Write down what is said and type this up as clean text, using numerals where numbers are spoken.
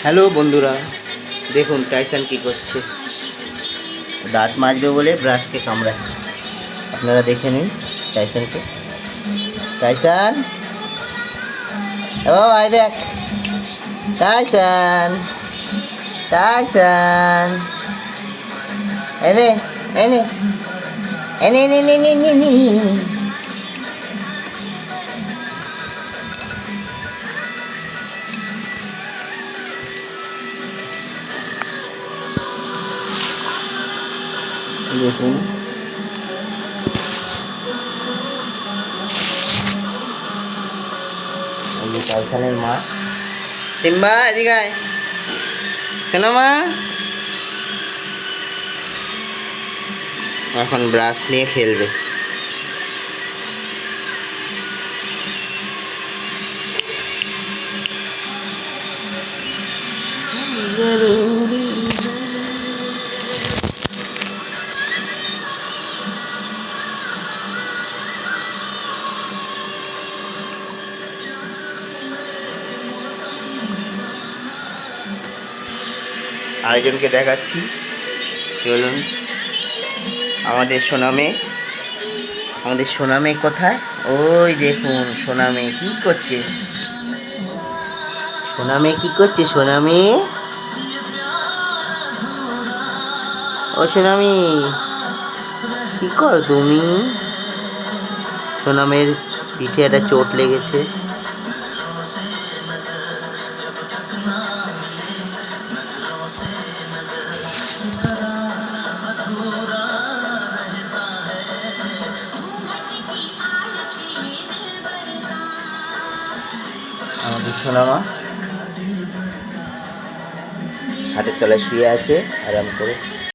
Hello বন্ধুরা, দেখুন টাইসান কি করছে। দাঁত মাজবে বলে ব্রাশকে কামড়াচ্ছে। আপনারা দেখে নিন টাইসানকে। টাইসান, ও আয় দেখ। টাইসান, টাইসান, এনে এনে এনে এনে এনে এনে এনে এনে এনে। দেখুন এই যে টাইসানের মা। সিম্বা এদিকে আয়, শোনো মা। এখন ব্রাশ নিয়ে খেলবে। আরেকজনকে দেখাচ্ছি, চলুন। আমাদের সোনামে কোথায়? ওই দেখুন সোনামে কি করছে। সোনামে ও সোনামি, কি করো তুমি? সোনামের পিঠে একটা চোট লেগেছে। আমাদের সোনামা হাতের তলায় শুয়ে আছে আরাম করে।